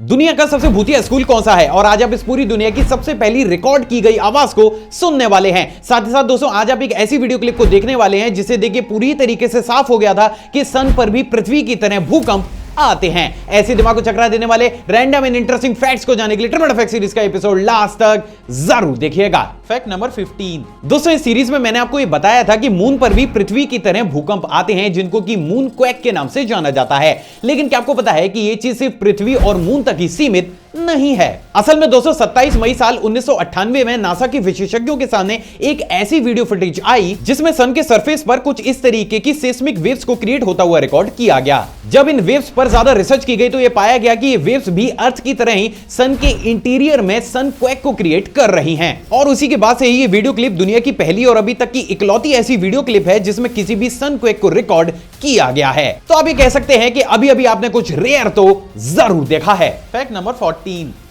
दुनिया का सबसे भूतिया स्कूल कौन सा है, और आज आप इस पूरी दुनिया की सबसे पहली रिकॉर्ड की गई आवाज को सुनने वाले हैं। साथ ही साथ दोस्तों आज आप एक ऐसी वीडियो क्लिप को देखने वाले हैं जिसे देखिए पूरी तरीके से साफ हो गया था कि सन पर भी पृथ्वी की तरह भूकंप आते हैं। ऐसे दिमाग को चकरा देने वाले रैंडम एंड इंटरेस्टिंग फैक्ट्स को जानने के लिए ट्रिपल फैक्ट सीरीज का एपिसोड लास्ट तक जरूर देखिएगा। Fact number 15। दोस्तों इस सीरीज में मैंने आपको ये बताया था कि मून पर भी पृथ्वी की तरह भूकंप आते हैं जिनको कि मून क्वैक के नाम से जाना जाता है। लेकिन क्या आपको पता है कि ये चीज सिर्फ पृथ्वी और मून तक ही सीमित नहीं है। असल में दोस्तों 27 मई साल 1998 में नासा के विशेषज्ञों के सामने एक ऐसी वीडियो फुटेज आई जिसमें सन के सरफेस पर कुछ इस तरीके की सेस्मिक वेव्स को क्रिएट होता हुआ रिकॉर्ड किया गया। जब इन वेव्स पर ज्यादा रिसर्च की गई तो यह पाया गया कि ये वेव्स भी अर्थ की तरह ही सन के इंटीरियर में सन क्वैक को क्रिएट कर रही हैं। और उसी के बाद से ही ये वीडियो क्लिप दुनिया की पहली और अभी तक की इकलौती ऐसी वीडियो क्लिप है जिसमें किसी भी सन क्वैक को रिकॉर्ड किया गया है। तो आप ये कह सकते हैं कि अभी अभी आपने कुछ रेयर तो जरूर देखा है। Fact number 14।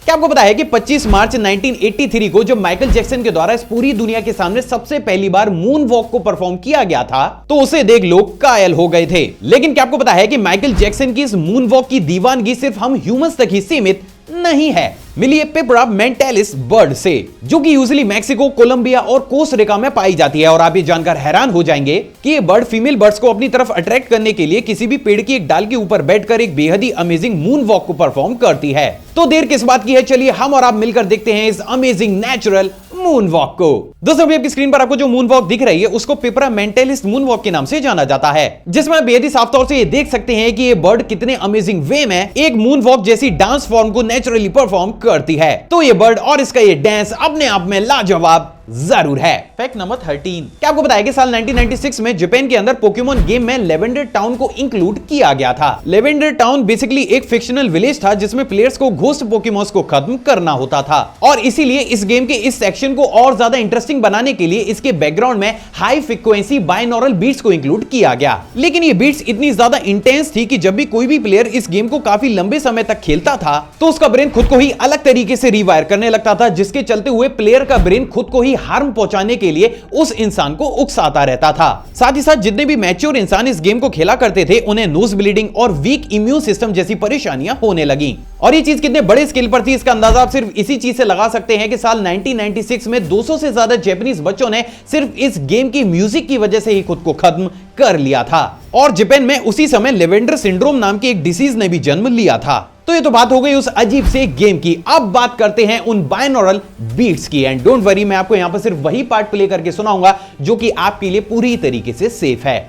क्या आपको पता है कि 25 मार्च 1983 को जब माइकल जैक्सन के द्वारा इस पूरी दुनिया के सामने सबसे पहली बार मून वॉक को परफॉर्म किया गया था तो उसे देख लोग कायल हो गए थे। लेकिन क्या आपको पता है कि माइकल जैक्सन की इस मून वॉक की दीवानगी सिर्फ हम ह्यूमंस तक ही सीमित नहीं है। मिली है पिपरा मेंटालिस बर्ड से, जो कि यूजुअली मैक्सिको, कोलंबिया और कोस्टारिका में पाई जाती है। और आप ये जानकर हैरान हो जाएंगे कि ये बर्ड फीमेल बर्ड्स को अपनी तरफ अट्रैक्ट करने के लिए किसी भी पेड़ की एक डाल के ऊपर बैठकर एक बेहद ही अमेजिंग मून वॉक को परफॉर्म करती है। तो देर किस बात की है, चलिए हम और आप मिलकर देखते हैं इस अमेजिंग नेचुरल मून वॉक को। दोस्तों अभी आपकी स्क्रीन पर आपको जो मून वॉक दिख रही है उसको पिपरा मेंटालिस मून वॉक के नाम से जाना जाता है, जिसमें आप बेहद ही साफ तौर से ये देख सकते हैं कि ये बर्ड कितने अमेजिंग वे में एक मून वॉक जैसी डांस फॉर्म को नेचुरली परफॉर्म करती है। तो ये बर्ड और इसका ये डांस अपने आप में लाजवाब जरूर है। Fact number 13। क्या आपको बताया कि साल 1996 में जापान के अंदर पोकेमॉन गेम में लेवेंडर टाउन को इंक्लूड किया गया था। लेवेंडर टाउन बेसिकली एक फिक्शनल विलेज था जिसमें प्लेयर्स को घोस्ट पोकेमॉन्स को खत्म करना होता था। और इसीलिए इस गेम के इस सेक्शन को और ज्यादा इंटरेस्टिंग बनाने के लिए इसके बैकग्राउंड में हाई फ्रीक्वेंसी बाइनॉरल बीट्स को इंक्लूड किया गया। लेकिन ये बीट्स इतनी ज्यादा इंटेंस थी कि जब भी कोई भी प्लेयर इस गेम को काफी लंबे समय तक खेलता था तो उसका ब्रेन खुद को ही अलग तरीके से रिवायर करने लगता था, जिसके चलते हुए प्लेयर का ब्रेन खुद को ही हार्म पहुंचाने के लिए उस इंसान को उकसाता रहता था। साथ ही साथ जितने भी मैच्योर इंसान इस गेम को खेला करते थे उन्हें नोज ब्लीडिंग और वीक इम्यून सिस्टम जैसी परेशानियां होने लगी। और ये चीज कितने बड़े स्केल पर थी इसका अंदाजा आप सिर्फ इसी चीज से लगा सकते हैं कि साल 1996 में 200 से ज्यादा जापानीज बच्चों ने सिर्फ इस गेम की म्यूजिक की वजह से ही खुद को खत्म कर लिया था। और जापान में उसी समय लेवेंडर सिंड्रोम नाम की एक डिसीज ने भी जन्म लिया था। तो ये तो बात हो गई उस अजीब से गेम की। अब बात करते हैं उन बाइनॉरल बीट्स की। एंड डोंट वरी, मैं आपको यहां पर सिर्फ वही पार्ट प्ले करके सुनाऊंगा जो कि आपके लिए पूरी तरीके से सेफ है।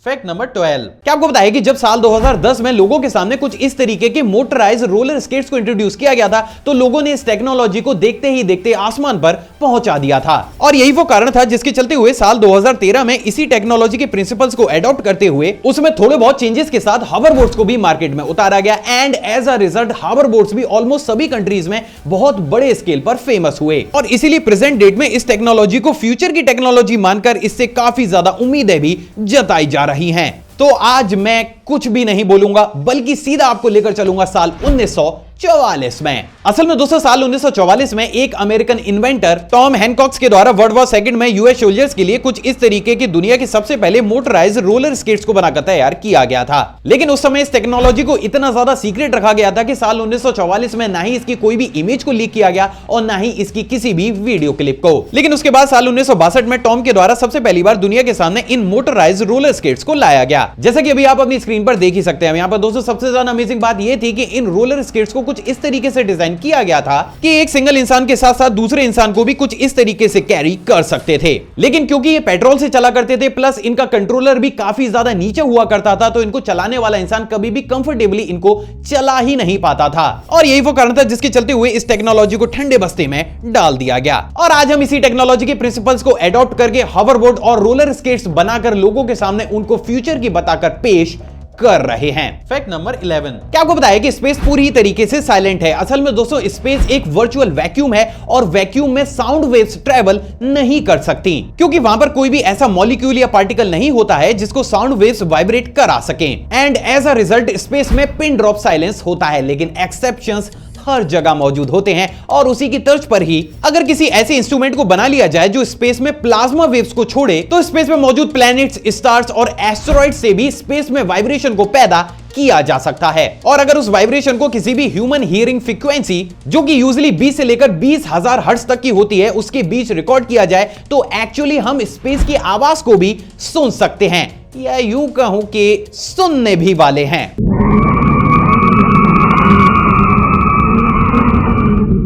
Fact number 12। क्या आपको पता है कि जब साल 2010 में लोगों के सामने कुछ इस तरीके के मोटराइज रोलर स्केट्स को इंट्रोड्यूस किया गया था तो लोगों ने इस टेक्नोलॉजी को देखते ही देखते आसमान पर पहुंचा दिया था। और यही वो कारण था जिसके चलते हुए साल 2013 में इसी टेक्नोलॉजी के प्रिंसिपल्स को एडॉप्ट करते हुए उसमें थोड़े बहुत चेंजेस के साथ हॉवरबोर्ड्स को भी मार्केट में उतारा गया। एंड एज अ रिजल्ट हॉवरबोर्ड्स भी ऑलमोस्ट सभी कंट्रीज में बहुत बड़े स्केल पर फेमस हुए। और इसीलिए प्रेजेंट डेट में इस टेक्नोलॉजी को फ्यूचर की टेक्नोलॉजी मानकर इससे काफी ज्यादा उम्मीदें भी जताई जा रही हैं। तो आज मैं कुछ भी नहीं बोलूंगा बल्कि सीधा आपको लेकर चलूंगा साल 1944 में। असल में दोस्तों साल 1944 में एक अमेरिकन इन्वेंटर टॉम हैनकॉक्स के द्वारा वर्ल्ड वॉर सेकंड में यूएस सोल्जर्स के लिए कुछ इस तरीके की दुनिया के सबसे पहले मोटराइज रोलर स्केट्स को बनाकर तैयार किया गया था। लेकिन उस समय इस टेक्नोलॉजी को इतना ज्यादा सीक्रेट रखा गया था कि साल 1944 में ना ही इसकी कोई भी इमेज को लीक किया गया और ना ही इसकी किसी भी वीडियो क्लिप को। लेकिन उसके बाद साल 1962 में टॉम के द्वारा सबसे पहली बार दुनिया के सामने इन मोटराइज रोलर स्केट्स को लाया गया। जैसा कि अभी आप अपनी स्क्रीन पर देख ही सकते हैं। यहाँ पर दोस्तों सबसे ज्यादा अमेजिंग बात यह थी कि इन रोलर स्केट्स को कुछ इस तरीके से डिजाइन किया गया था कि एक सिंगल इंसान के साथ साथ दूसरे इंसान को भी कुछ इस तरीके से कैरी कर सकते थे। लेकिन क्योंकि ये पेट्रोल से चला करते थे प्लस इनका कंट्रोलर भी काफी ज्यादा नीचे हुआ करता था तो इनको चलाने वाला इंसान कभी भी कंफर्टेबली इनको चला ही नहीं पाता था। और यही वो कारण था जिसके चलते हुए इस टेक्नोलॉजी को ठंडे बस्ते में डाल दिया गया। और आज हम इसी टेक्नोलॉजी के प्रिंसिपल्स को एडॉप्ट करके हॉवरबोर्ड और रोलर स्केट्स बनाकर लोगों के सामने उनको फ्यूचर की बताकर पेश कर रहे हैं। Fact number 11। क्या आपको पता है कि स्पेस पूरी तरीके से साइलेंट है? असल में दोस्तों स्पेस एक वर्चुअल वैक्यूम है और वैक्यूम में साउंड वेव्स ट्रेवल नहीं कर सकती क्योंकि वहां पर कोई भी ऐसा मॉलिक्यूल या पार्टिकल नहीं होता है जिसको साउंड वेव्स वाइब्रेट करा सके। And as a result space में पिन ड्रॉप साइलेंस होता है। लेकिन एक्सेप्शंस हर जगह मौजूद होते हैं और उसी की तर्ज पर ही अगर किसी ऐसे इंस्ट्रूमेंट को बना लिया जाए जो स्पेस में प्लाज्मा वेव्स को छोड़े तो स्पेस में मौजूद प्लैनेट्स, स्टार्स और एस्टेरॉइड से भी स्पेस में वाइब्रेशन को पैदा किया जा सकता है। और अगर उस वाइब्रेशन को किसी भी ह्यूमन हियरिंग फ्रीक्वेंसी जो कि यूजुअली 20 से लेकर 20,000 हर्ट्ज तक की होती है उसके बीच रिकॉर्ड किया जाए तो एक्चुअली हम स्पेस की आवाज को भी सुन सकते हैं, या यूं कहूं कि सुनने भी वाले हैं।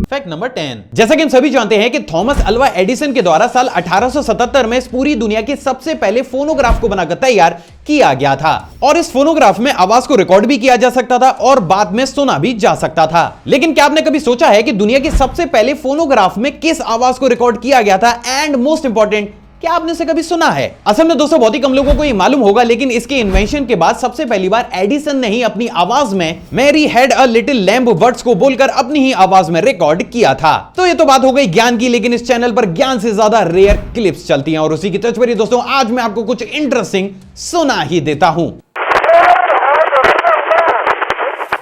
फैक्ट नंबर 10, जैसा कि हम सभी जानते हैं कि थॉमस अल्वा एडिसन के द्वारा साल 1877 में पूरी दुनिया के सबसे पहले फोनोग्राफ को बनाकर तैयार किया गया था और इस फोनोग्राफ में आवाज को रिकॉर्ड भी किया जा सकता था और बाद में सुना भी जा सकता था। लेकिन क्या आपने कभी सोचा है कि दुनिया के सबसे पहले फोनोग्राफ में किस आवाज को रिकॉर्ड किया गया था? एंड मोस्ट इंपॉर्टेंट, क्या आपने इसे कभी सुना है? असल में दोस्तों बहुत ही कम लोगों को ये मालूम होगा, लेकिन इसके इन्वेंशन के बाद सबसे पहली बार एडिसन ने ही अपनी आवाज में Mary had a little lamb words को बोलकर अपनी ही आवाज में रिकॉर्ड किया था। तो ये तो बात हो गई ज्ञान की, लेकिन इस चैनल पर ज्ञान से ज्यादा रेयर क्लिप्स चलती हैं और उसी की तर्ज पर ही दोस्तों आज मैं आपको कुछ इंटरेस्टिंग सुना ही देता हूं।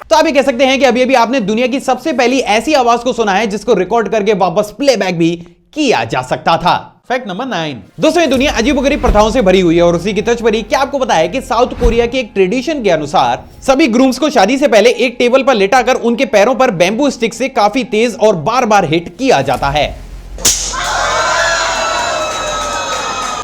तो आप ये कह सकते हैं कि अभी अभी आपने दुनिया की सबसे पहली ऐसी आवाज को सुना है जिसको रिकॉर्ड करके वापस प्लेबैक भी किया जा सकता था। फैक्ट नंबर 9, दोस्तों ये दुनिया अजीबोगरीब प्रथाओं से भरी हुई है और उसी की तर्ज पर ही क्या आपको पता है कि साउथ कोरिया के एक ट्रेडिशन के अनुसार सभी ग्रूम्स को शादी से पहले एक टेबल पर लेटाकर उनके पैरों पर बैम्बू स्टिक से काफी तेज और बार बार हिट किया जाता है।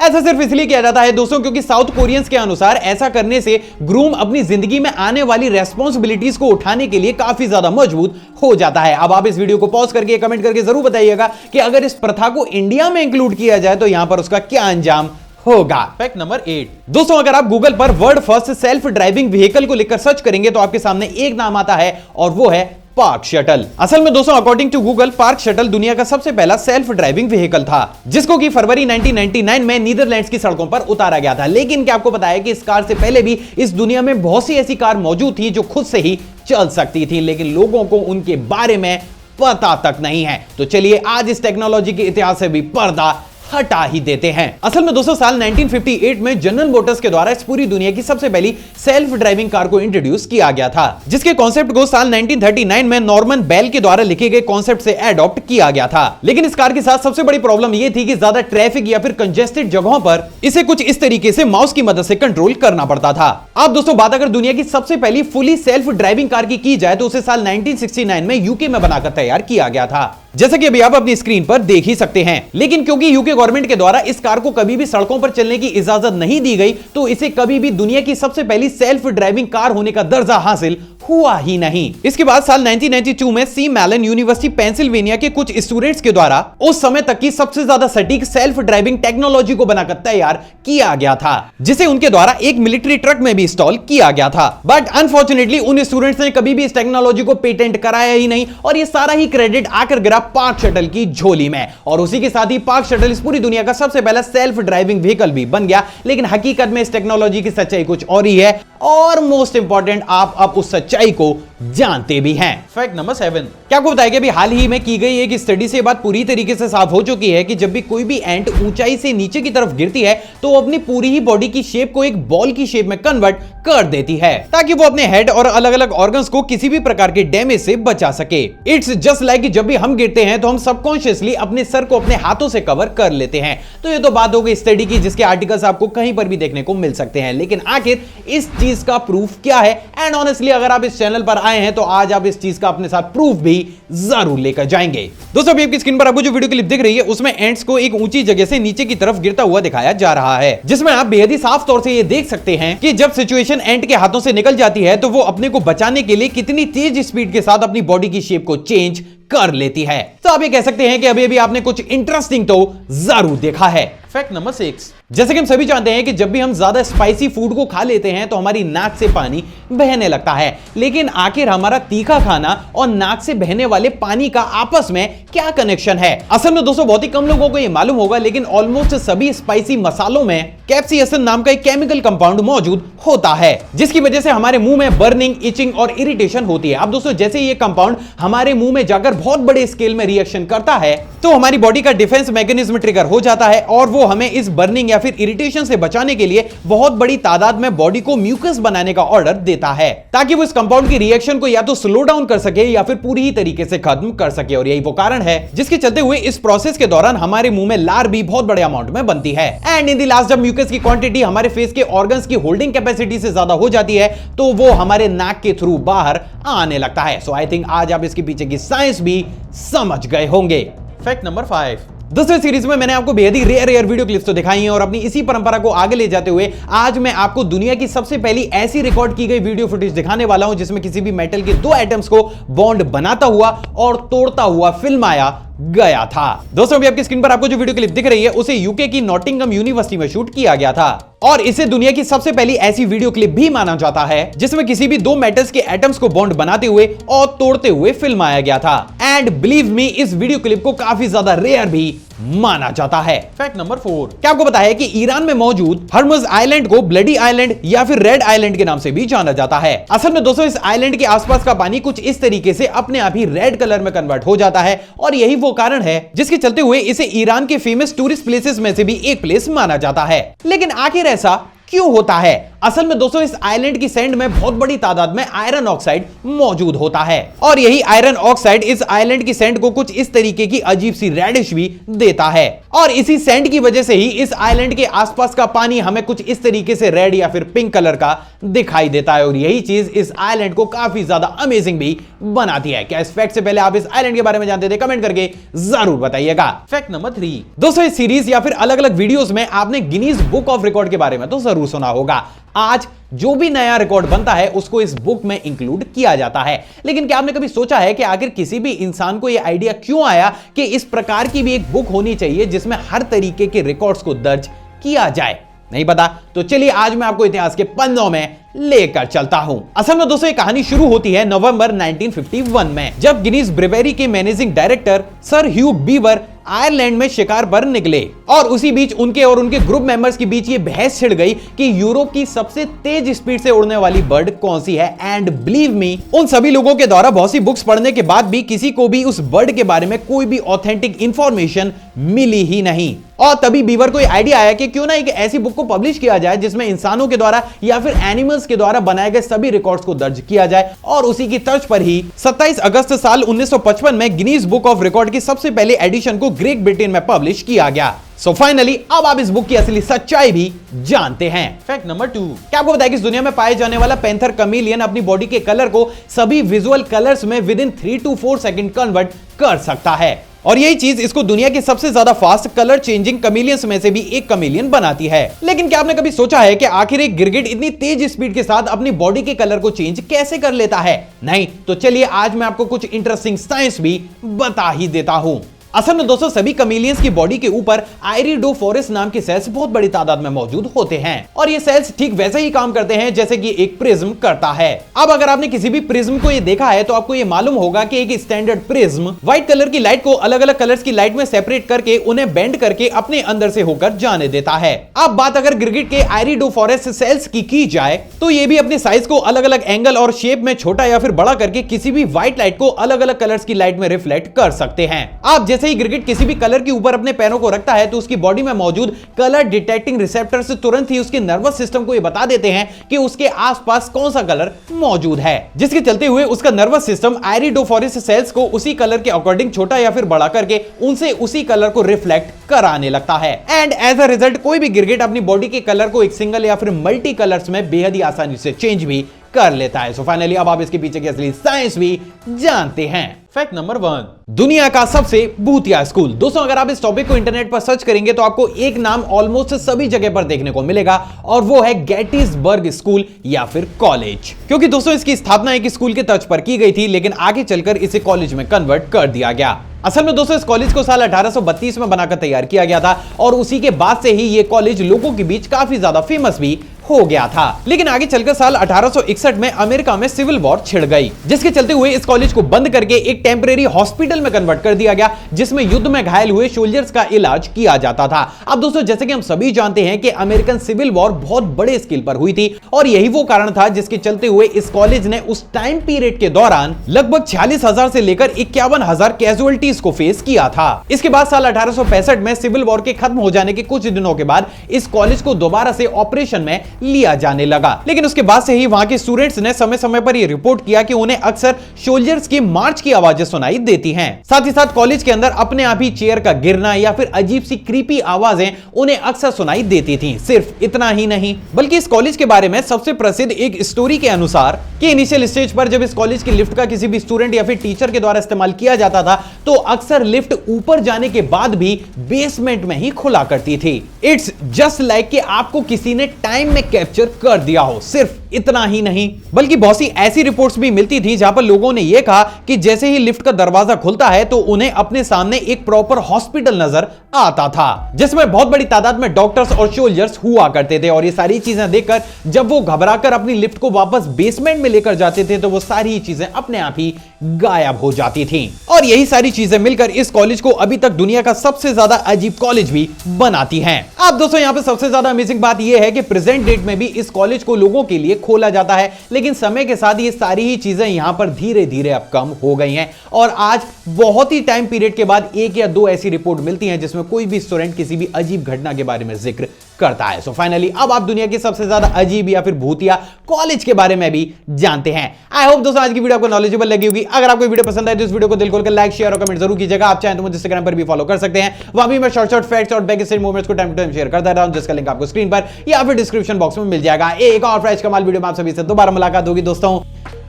ऐसा सिर्फ इसलिए किया जाता है दोस्तों क्योंकि साउथ कोरियंस के अनुसार ऐसा करने से ग्रूम अपनी जिंदगी में आने वाली रेस्पॉन्सिबिलिटीज को उठाने के लिए काफी ज्यादा मजबूत हो जाता है। अब आप इस वीडियो को पॉज करके कमेंट करके जरूर बताइएगा कि अगर इस प्रथा को इंडिया में इंक्लूड किया जाए तो यहां पर उसका क्या अंजाम होगा। फैक्ट नंबर 8, दोस्तों अगर आप गूगल पर world first self driving vehicle को लिखकर सर्च करेंगे तो आपके सामने एक नाम आता है और वो है पार्क शटल। असल में दोस्तों according to Google park shuttle दुनिया का सबसे पहला सेल्फ ड्राइविंग व्हीकल था जिसको कि फरवरी 1999 में नीदरलैंड्स की सड़कों पर उतारा गया था। लेकिन क्या आपको पता है कि इस कार से पहले भी इस दुनिया में बहुत सी ऐसी कार मौजूद थी जो खुद से ही चल सकती थी, लेकिन लोगों को उनके बारे में पता तक नहीं है। तो चलिए आज इस टेक्नोलॉजी के इतिहास से भी पर्दा हटा ही देते हैं। असल में दोस्तों साल 1958 में जनरल मोटर्स के द्वारा इस पूरी दुनिया की सबसे पहली सेल्फ ड्राइविंग कार को इंट्रोड्यूस किया गया था जिसके कॉन्सेप्ट को साल 1939 में नॉर्मन बेल के द्वारा लिखे गए कॉन्सेप्ट से एडॉप्ट किया गया था। लेकिन इस कार के साथ सबसे बड़ी प्रॉब्लम यह थी कि ज्यादा ट्रैफिक या फिर कंजेस्टेड जगहों पर इसे कुछ इस तरीके से माउस की मदद से कंट्रोल करना पड़ता था। अब दोस्तों बात अगर दुनिया की सबसे पहली फुली सेल्फ ड्राइविंग कार की जाए तो उसे साल 1969 में यूके में बनाकर तैयार किया गया था, जैसा कि अभी आप अपनी स्क्रीन पर देख ही सकते हैं। लेकिन क्योंकि यूके गवर्नमेंट के द्वारा इस कार को कभी भी सड़कों पर चलने की इजाजत नहीं दी गई तो इसे कभी भी दुनिया की सबसे पहली सेल्फ ड्राइविंग कार होने का दर्जा हासिल हुआ ही नहीं। इसके बाद साल 1992 में सी मैलन यूनिवर्सिटी पेंसिल्वेनिया के कुछ स्टूडेंट्स के द्वारा उस समय तक की सबसे ज्यादा सटीक सेल्फ ड्राइविंग टेक्नोलॉजी को बनाकर तैयार किया गया था जिसे उनके द्वारा एक मिलिट्री ट्रक में भी इंस्टॉल किया गया था। बट अनफॉर्चुनेटली उन स्टूडेंट्स ने कभी भी इस टेक्नोलॉजी को पेटेंट कराया ही नहीं और ये सारा ही क्रेडिट आकर गिरा पार्क शटल की झोली में और उसी के साथ ही पार्क शटल इस पूरी दुनिया का सबसे पहला सेल्फ ड्राइविंग व्हीकल भी बन गया। लेकिन हकीकत में इस टेक्नोलॉजी की सच्चाई कुछ और ही है और मोस्ट इंपॉर्टेंट आप अब उस सच्चाई को जानते भी हैं। फैक्ट नंबर 7, क्या आपको बताया कि अभी हाल ही में की गई एक स्टडी से बात पूरी तरीके से साफ हो चुकी है कि जब भी कोई भी एंट ऊंचाई से नीचे की तरफ गिरती है तो वो अपनी पूरी ही बॉडी की शेप को एक बॉल की शेप में कन्वर्ट कर देती है ताकि वो अपने हेड और अलग अलग ऑर्गन्स को किसी भी प्रकार के डैमेज से बचा सके। इट्स जस्ट लाइक जब भी हम गिरते हैं तो हम सबकॉन्शियसली अपने सर को अपने हाथों से कवर कर लेते हैं। तो ये तो बात हो गई स्टडी की जिसके आर्टिकल्स आपको कहीं पर भी देखने को मिल सकते हैं, लेकिन आखिर इस चीज का प्रूफ क्या है? एंड ऑनेस्टली अगर आप इस चैनल पर आए हैं तो आज आप इस चीज का अपने साथ प्रूफ भी जरूर लेकर जाएंगे। दोस्तों अभी आपकी स्क्रीन पर आपको जो वीडियो क्लिप दिख रही है उसमें एंट्स को एक ऊंची जगह से नीचे की तरफ गिरता हुआ दिखाया जा रहा है जिसमें आप बेहद ही साफ तौर से ये देख सकते हैं कि जब सिचुएशन एंट के हाथों से निकल जाती है तो वो अपने को बचाने के लिए कितनी तेज स्पीड के साथ अपनी बॉडी की शेप को चेंज कर लेती है। तो आप ये कह सकते हैं कि अभी अभी आपने कुछ इंटरेस्टिंग तो जरूर देखा है। फैक्ट नंबर 6, जैसे कि हम सभी जानते हैं कि जब भी हम ज्यादा स्पाइसी फूड को खा लेते हैं तो हमारी नाक से पानी बहने लगता है, लेकिन आखिर हमारा तीखा खाना और नाक से बहने वाले पानी का आपस में क्या कनेक्शन है? असल में दोस्तों बहुत ही कम लोगों को यह मालूम होगा, लेकिन ऑलमोस्ट सभी स्पाइसी मसालों में कैप्सिएसिन नाम का एक केमिकल कंपाउंड मौजूद होता है जिसकी वजह से हमारे मुंह में बर्निंग, इचिंग और इरिटेशन होती है। अब दोस्तों जैसे ये कंपाउंड हमारे मुंह में जाकर बहुत बड़े स्केल में रिएक्शन करता है तो हमारी बॉडी का डिफेंस मैकेनिज्म ट्रिगर हो जाता है और वो वो हमें इस बर्निंग या फिर इरिटेशन से बचाने के लिए बहुत बड़ी तादाद में बॉडी को म्यूकस बनाने का ऑर्डर देता है, ताकि वो इस कंपाउंड की रिएक्शन को या तो स्लो डाउन कर सके या फिर पूरी ही तरीके से खत्म कर सके। और यही वो कारण है जिसके चलते हुए इस प्रोसेस के दौरान हमारे मुंह में लार भी बहुत बड़े अमाउंट में बनती है। एंड इन द लास्ट जब म्यूकस की क्वांटिटी हमारे फेस के ऑर्गन्स की होल्डिंग कैपेसिटी से ज्यादा हो जाती है तो वो हमारे नाक के थ्रू बाहर आने लगता है। सो आई थिंक आज आप इसके पीछे की साइंस भी समझ गए होंगे। Fact number 5। दोस्तों सीरीज में मैंने आपको बेहद ही रेयर वीडियो क्लिप्स तो दिखाई हैं और अपनी इसी परंपरा को आगे ले जाते हुए आज मैं आपको दुनिया की सबसे पहली ऐसी रिकॉर्ड की गई वीडियो फुटेज दिखाने वाला हूं जिसमें किसी भी मेटल के दो एटम्स को बॉन्ड बनाता हुआ और तोड़ता हुआ फिल्माया गया था। दोस्तों अभी आपकी स्क्रीन पर आपको जो वीडियो क्लिप दिख रही है उसे यूके की नॉटिंघम यूनिवर्सिटी में शूट किया गया था और इसे दुनिया की सबसे पहली ऐसी वीडियो क्लिप भी माना जाता है जिसमें किसी भी दो मेटल्स के एटम्स को बॉन्ड बनाते हुए और तोड़ते हुए फिल्माया गया था। एंड बिलीव मी इस वीडियो क्लिप को काफी ज्यादा रेयर भी माना जाता है। Fact number 4। क्या आपको पता है कि ईरान में मौजूद हर्मुज आइलैंड को ब्लडी आइलैंड या फिर रेड आइलैंड के नाम से भी जाना जाता है। असल में दोस्तों इस आइलैंड के आसपास का पानी कुछ इस तरीके से अपने आप ही रेड कलर में कन्वर्ट हो जाता है और यही वो कारण है जिसके चलते हुए इसे ईरान के फेमस टूरिस्ट प्लेसेस में से भी एक प्लेस माना जाता है। लेकिन आखिर ऐसा क्यों होता है? असल में दोस्तों इस आइलैंड की सैंड में बहुत बड़ी तादाद में आयरन ऑक्साइड मौजूद होता है और यही आयरन ऑक्साइड इस आइलैंड की सैंड को कुछ इस तरीके की अजीब सी रेडिश भी देता है और इसी सैंड की वजह से ही इस आइलैंड के आसपास का पानी हमें कुछ इस तरीके से रेड या फिर पिंक कलर का दिखाई देता है और यही चीज इस आइलैंड को काफी ज्यादा अमेजिंग भी बनाती है। क्या इस फैक्ट से पहले आप इस आइलैंड के बारे में जानते थे? कमेंट करके जरूर बताइएगा। Fact number 3। दोस्तों इस सीरीज या फिर अलग अलग वीडियोस में आपने गिनीज बुक ऑफ रिकॉर्ड के बारे में तो जरूर सुना होगा। आज जो भी नया रिकॉर्ड बनता है उसको इस बुक में इंक्लूड किया जाता है। लेकिन क्या आपने कभी सोचा है कि आखिर किसी भी इंसान को यह आइडिया क्यों आया कि इस प्रकार की भी एक बुक होनी चाहिए जिसमें हर तरीके के रिकॉर्ड्स को दर्ज किया जाए? नहीं पता? तो चलिए आज मैं आपको इतिहास के पन्नों में लेकर चलता हूं। असल में दोस्तों ये कहानी शुरू होती है नवंबर 1951 में जब गिनीज ब्रेवेरी के मैनेजिंग डायरेक्टर सर ह्यू बीवर आयरलैंड में शिकार पर निकले और उसी बीच उनके और उनके ग्रुप मेंबर्स के बीच ये बहस छिड़ गई कि यूरोप की सबसे तेज स्पीड से उड़ने वाली बर्ड कौन सी है। एंड बिलीव मी उन सभी लोगों के द्वारा बहुत सी बुक्स पढ़ने के बाद भी किसी को भी उस बर्ड के बारे में कोई भी ऑथेंटिक इंफॉर्मेशन मिली ही नहीं। और तभी बीवर को आइडिया आया कि क्यों ना एक ऐसी बुक को पब्लिश किया जाए जिसमें इंसानों के द्वारा या फिर एनिमल्स के द्वारा बनाए गए सभी रिकॉर्ड्स को दर्ज किया जाए और उसी की तर्ज पर ही 27 अगस्त साल 1955 में गिनीज बुक ऑफ रिकॉर्ड की सबसे पहले एडिशन को ग्रेट ब्रिटेन में पब्लिश किया गया। सो फाइनली अब आप इस बुक की असली सच्चाई भी जानते हैं। Fact number 2। क्या आपको बताया कि इस दुनिया में पाए जाने वाला पैंथर कमीलियन अपनी बॉडी के कलर को सभी विजुअल कलर्स में with in 3 to 4 second convert कर सकता है और यही चीज इसको दुनिया के सबसे ज्यादा फास्ट कलर चेंजिंग कमीलियंस में से भी एक कमीलियन बनाती है। लेकिन क्या आपने कभी सोचा है कि आखिर एक गिरगिट इतनी तेज स्पीड के साथ अपनी बॉडी के कलर को चेंज कैसे कर लेता है? नहीं तो चलिए आज मैं आपको कुछ इंटरेस्टिंग साइंस भी बता ही देता हूं। असल में दोस्तों सभी कमीलियंस की बॉडी के ऊपर आइरिडोफोरस नाम के सेल्स बहुत बड़ी तादाद में मौजूद होते हैं और ये सेल्स ठीक वैसे ही काम करते हैं जैसे कि एक प्रिज्म करता है। अब अगर आपने किसी भी प्रिज्म को ये देखा है तो आपको ये मालूम होगा कि एक स्टैंडर्ड प्रिज्म व्हाइट कलर की लाइट को अलग अलग कलर्स की लाइट में सेपरेट करके उन्हें बेंड करके अपने अंदर से होकर जाने देता है। अब बात अगर गिरगिट के आइरिडोफोरस सेल्स की जाए तो ये भी अपने साइज को अलग अलग एंगल और शेप में छोटा या फिर बड़ा करके किसी भी व्हाइट लाइट को अलग अलग कलर्स की लाइट में रिफ्लेक्ट कर सकते हैं। आप जैसे ही गिरगिट किसी भी कलर के ऊपर अपने पैरों को रखता है तो उसकी बॉडी में मौजूद कलर डिटेक्टिंग रिसेप्टर्स तुरंत ही उसके नर्वस सिस्टम को यह बता देते हैं कि उसके आसपास कौन सा कलर मौजूद है, जिसके चलते हुए उसका नर्वस सिस्टम आइरिडोफोरस सेल्स को उसी कलर के अकॉर्डिंग छोटा या फिर बड़ा करके उनसे उसी कलर को रिफ्लेक्ट कराने लगता है। एंड एज अ रिजल्ट कोई भी गिरगिट अपनी बॉडी के कलर को एक सिंगल या फिर मल्टी कलर्स में बेहद ही आसानी से चेंज भी कर लेता है। सो फाइनली अब आप इसके पीछे की असली साइंस भी जानते हैं। Fact number 1। दुनिया का सबसे भूतिया स्कूल। दोस्तों अगर आप इस टॉपिक को इंटरनेट पर सर्च करेंगे तो आपको एक नाम ऑलमोस्ट सभी जगह पर देखने को मिलेगा और वो है गेटिसबर्ग स्कूल या फिर कॉलेज, क्योंकि दोस्तों इसकी स्थापना एक स्कूल के तर्ज पर की गई थी लेकिन आगे चलकर इसे कॉलेज में कन्वर्ट कर दिया गया। असल में दोस्तों इस कॉलेज को साल 1832 में बनाकर तैयार किया गया था और उसी के बाद से ही ये कॉलेज लोगों के बीच काफी ज्यादा फेमस भी हो गया था। लेकिन आगे चलकर साल 1861 में अमेरिका में सिविल वॉर छिड़ गई, जिसके चलते हुए इस कॉलेज को बंद करके एक टेम्परेरी हॉस्पिटल में कन्वर्ट कर दिया गया, जिसमें युद्ध में घायल हुए सोल्जर्स का इलाज किया जाता था। अब दोस्तों, जैसे कि हम सभी जानते हैं कि अमेरिकन सिविल वॉर बहुत बड़े स्केल पर हुई थी और यही वो कारण था जिसके चलते हुए इस कॉलेज ने उस टाइम पीरियड के दौरान लगभग 46,000 से लेकर 51,000 कैजुअलिटीज को फेस किया था। इसके बाद साल 1865 में सिविल वॉर के खत्म हो जाने के कुछ दिनों के बाद इस कॉलेज को दोबारा से ऑपरेशन में लिया जाने लगा। लेकिन उसके बाद से ही वहां के स्टूडेंट्स ने समय समय पर यह रिपोर्ट किया कि उन्हें अक्सर सोल्जर्स की मार्च की आवाजें सुनाई देती हैं। साथ ही साथ कॉलेज के अंदर अपने आप ही चेयर का गिरना या फिर अजीब सी क्रीपी आवाजें उन्हें अक्सर सुनाई देती थी। सिर्फ इतना ही नहीं, बल्कि इस कॉलेज के बारे में सबसे प्रसिद्ध एक स्टोरी के अनुसार कि इनिशियल स्टेज पर जब इस कॉलेज की लिफ्ट का किसी भी स्टूडेंट या फिर टीचर के द्वारा इस्तेमाल किया जाता था तो अक्सर लिफ्ट ऊपर जाने के बाद भी बेसमेंट में ही खुला करती थी। इट्स जस्ट लाइक कि आपको किसी ने टाइम में कैप्चर कर दिया हो। सिर्फ इतना ही नहीं, बल्कि बहुत सी ऐसी रिपोर्ट्स भी मिलती थी जहां पर लोगों ने यह कहा कि जैसे ही लिफ्ट का दरवाजा खुलता है तो उन्हें अपने सामने एक प्रॉपर हॉस्पिटल नजर आता था, जिसमें बहुत बड़ी तादाद में डॉक्टर्स और सोल्जर्स हुआ करते थे। और ये सारी चीजें देखकर जब वो घबराकर अपनी लिफ्ट को वापस बेसमेंट में लेकर जाते थे तो वो सारी चीजें अपने आप ही गायब हो जाती थी। और यही सारी चीजें मिलकर इस कॉलेज को अभी तक दुनिया का सबसे ज्यादा अजीब कॉलेज भी बनाती हैं। अब दोस्तों, यहां पे सबसे ज्यादा अमेजिंग बात यह है कि प्रेजेंट डेट में भी इस कॉलेज को लोगों के लिए खोला जाता है, लेकिन समय के साथ ये सारी ही चीजें यहां पर धीरे धीरे अब कम हो गई हैं। और आज बहुत ही टाइम पीरियड के बाद एक या दो ऐसी रिपोर्ट मिलती हैं जिसमें कोई भी स्टूडेंट किसी भी अजीब घटना के बारे में जिक्र करता है। सो फाइनली अब आप दुनिया की सबसे ज्यादा अजीब या फिर भूतिया कॉलेज के बारे में भी जानते हैं। आई होप दोस्तों आज की वीडियो आपको नॉलेजेबल लगी होगी। अगर आपको वीडियो पसंद आए तो इस वीडियो को दिल खोलकर लाइक, शेयर और कमेंट जरूर कीजिएगा। आप चाहें तो मुझे इंस्टाग्राम पर भी फॉलो कर सकते हैं, वहां भी मैं शॉर्ट फैक्ट्स और बैक स्टेज मोमेंट्स को टाइम टू टाइम शेयर करता रहता हूं, जिसका लिंक आपको स्क्रीन पर या फिर डिस्क्रिप्शन बॉक्स में मिल जाएगा। एक और फ्रेश कमाल वीडियो में आप सभी से दोबारा मुलाकात होगी दोस्तों।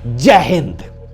जय हिंद।